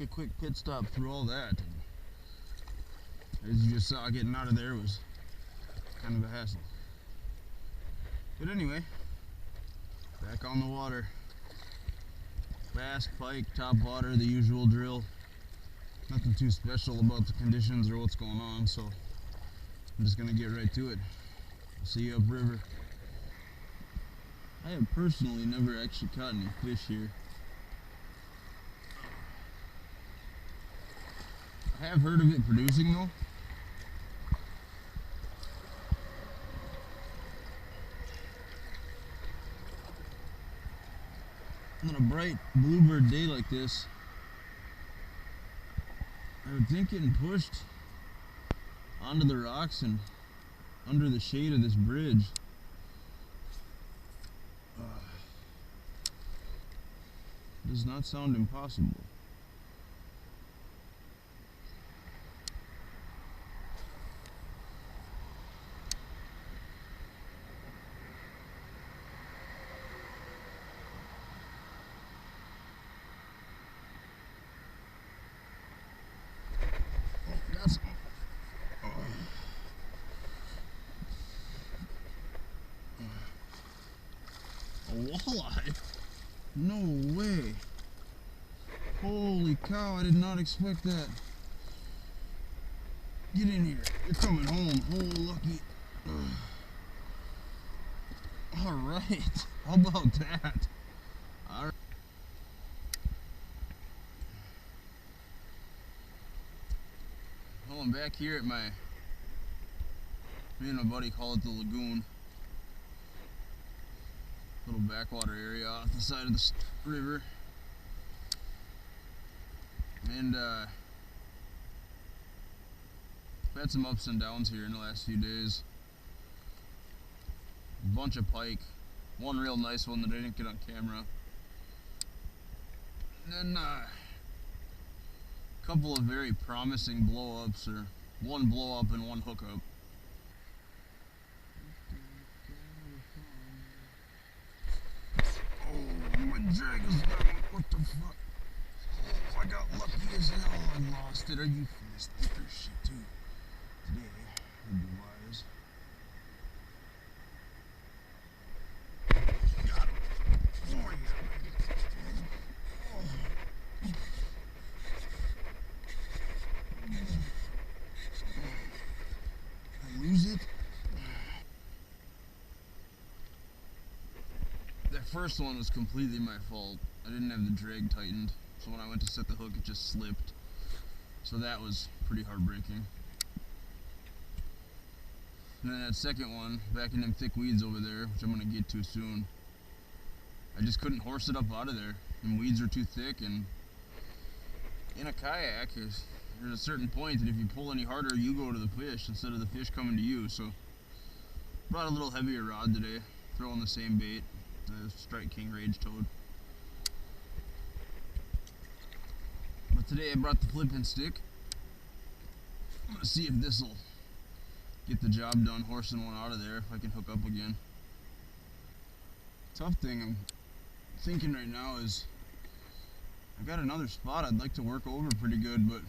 make a quick pit stop through all that. As you just saw, getting out of there was kind of a hassle. But anyway, back on the water. Bass, pike, top water, the usual drill. Nothing too special about the conditions or what's going on, so I'm just gonna get right to it. I'll see you upriver. I have personally never actually caught any fish here. I have heard of it producing though. On a bright bluebird day like this, I would think getting pushed onto the rocks and under the shade of this bridge does not sound impossible. A walleye? No way. Holy cow, I did not expect that. Get in here. You're coming home. Oh, lucky. Alright. How about that? Alright. Well, I'm back here at me and my buddy call it the lagoon. Little backwater area off the side of the river, and I've had some ups and downs here in the last few days. A bunch of pike, one real nice one that I didn't get on camera, and then a couple of very promising blow-ups, or one blow-up and one hookup. Drag us down. What the fuck? Oh, I got lucky as hell. I lost it. Are you from this thicker shit too? Today would be wise. Got him. Oh, yeah. I lose it. That first one was completely my fault. I didn't have the drag tightened, so when I went to set the hook it just slipped. So that was pretty heartbreaking. And then that second one, back in them thick weeds over there, which I'm going to get to soon, I just couldn't horse it up out of there. The weeds are too thick, and in a kayak, there's a certain point that if you pull any harder, you go to the fish instead of the fish coming to you. So brought a little heavier rod today, throwing the same bait. The Strike King Rage Toad. But today I brought the flipping stick. I'm gonna see if this'll get the job done horsing one out of there, if I can hook up again. Tough thing I'm thinking right now is I got another spot I'd like to work over pretty good, but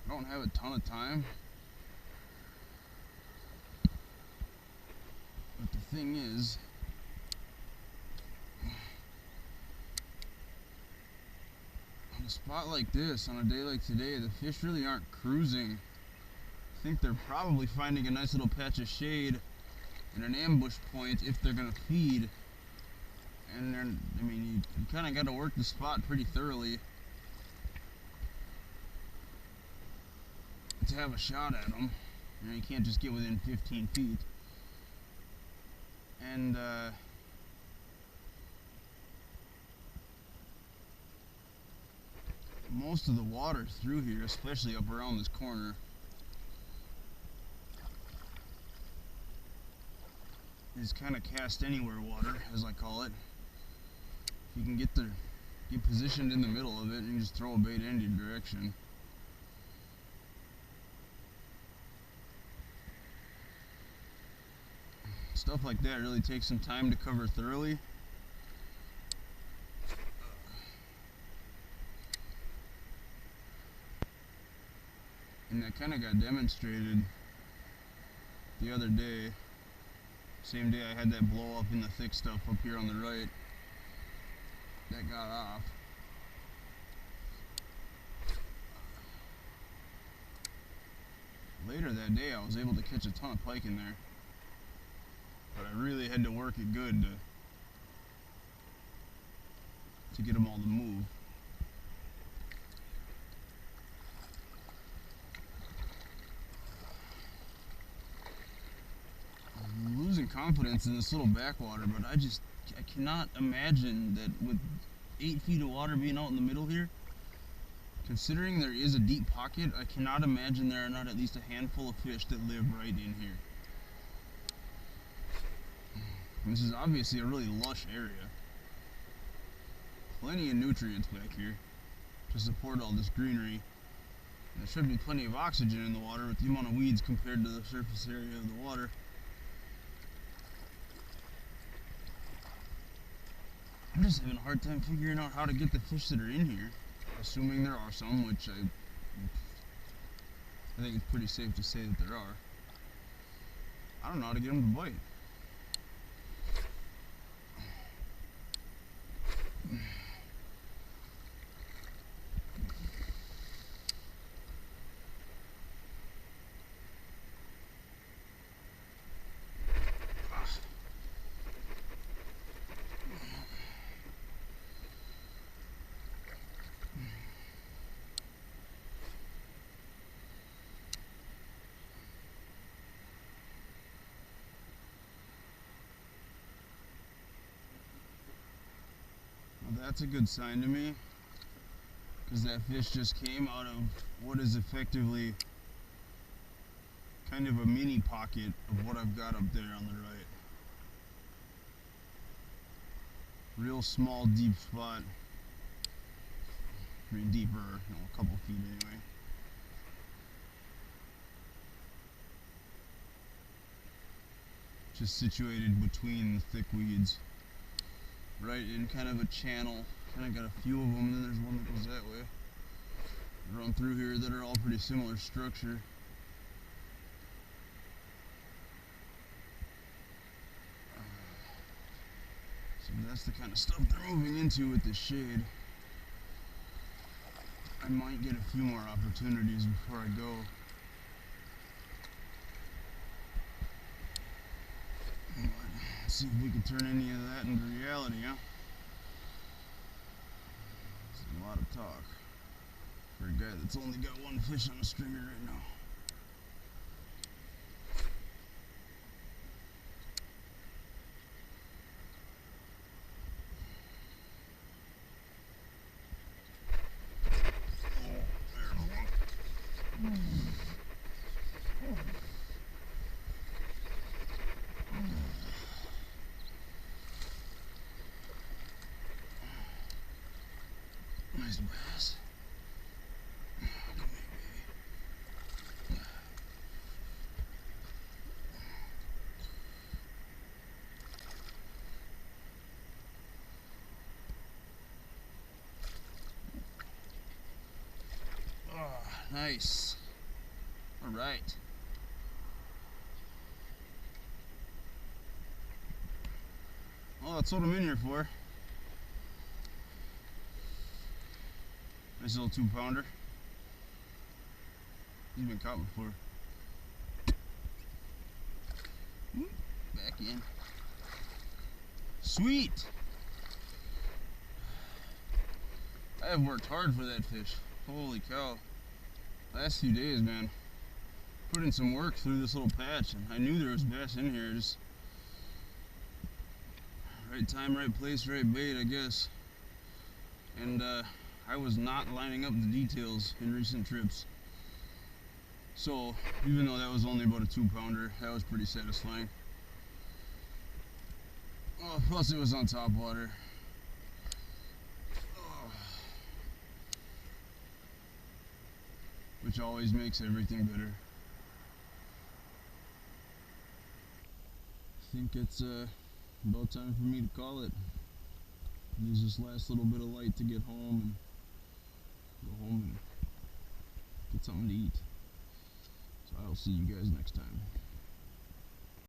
I don't have a ton of time. But the thing is, on a spot like this, on a day like today, the fish really aren't cruising. I think they're probably finding a nice little patch of shade and an ambush point if they're gonna feed. And then, I mean, you kind of got to work the spot pretty thoroughly to have a shot at them. You know, you can't just get within 15 feet. And most of the water through here, especially up around this corner, is kind of cast anywhere water, as I call it. If you can get positioned in the middle of it and you just throw a bait in any direction. Stuff like that really takes some time to cover thoroughly. that kind of got demonstrated the other day. Same day I had that blow up in the thick stuff up here on the right. That got off. Later that day I was able to catch a ton of pike in there. But I really had to work it good to get them all to move. I'm losing confidence in this little backwater, but I cannot imagine that with 8 feet of water being out in the middle here, considering there is a deep pocket, I cannot imagine there are not at least a handful of fish that live right in here. This is obviously a really lush area. Plenty of nutrients back here to support all this greenery. And there should be plenty of oxygen in the water with the amount of weeds compared to the surface area of the water. I'm just having a hard time figuring out how to get the fish that are in here, assuming there are some, which I think it's pretty safe to say that there are. I don't know how to get them to bite. That's a good sign to me, because that fish just came out of what is effectively kind of a mini pocket of what I've got up there on the right. Real small, deep spot. I mean, deeper, a couple feet anyway. Just situated between the thick weeds. Right in kind of a channel. Kind of got a few of them, and then there's one that goes that way. Run through here that are all pretty similar structure. So that's the kind of stuff they're moving into with this shade. I might get a few more opportunities before I go. Let's see if we can turn any of that into reality, huh? It's a lot of talk for a guy that's only got one fish on a stringer right now. Nice bass. Come here, baby. Oh, nice. All right. Well, that's what I'm in here for. Nice little 2-pounder. He's been caught before. Back in. Sweet! I have worked hard for that fish. Holy cow. Last few days, man. Put in some work through this little patch, and I knew there was bass in here. Just right time, right place, right bait, I guess. And I was not lining up the details in recent trips. So, even though that was only about a 2-pounder, that was pretty satisfying. Oh, plus it was on top water. Oh. Which always makes everything better. I think it's about time for me to call it. Use this last little bit of light to get home and go home and get something to eat. I'll see you guys next time.